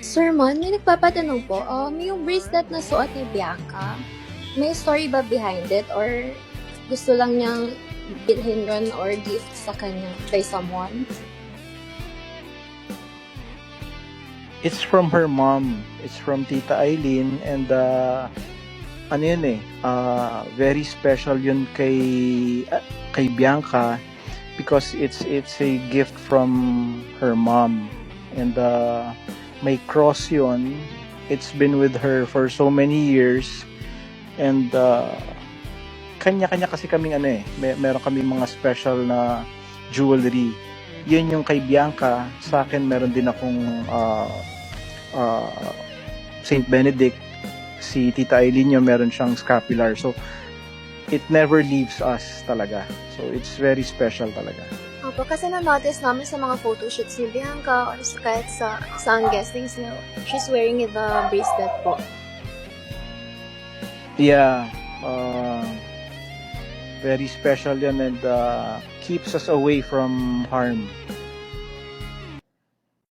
Sir Mon, may nagpapatanong po, yung bracelet na suot ni Bianca, may story ba behind it or gusto lang niyang bilhin yun or gift sa kanya by someone? It's from her mom. It's from Tita Eileen and ano yun very special yun kay Bianca because it's a gift from her mom and may cross yun. It's been with her for so many years and kanya-kanya kasi kaming meron kaming mga special na jewelry. Yun yung kay Bianca. Sa akin meron din akong Saint Benedict. Si Tita Eileen yung meron siyang scapular. So it never leaves us talaga. So it's very special talaga. Opo, kasi na-notice namin sa mga photoshoots ni Bianca or kahit sa guestings niya, she's wearing the bracelet po. Yeah. Very special yan and keeps us away from harm.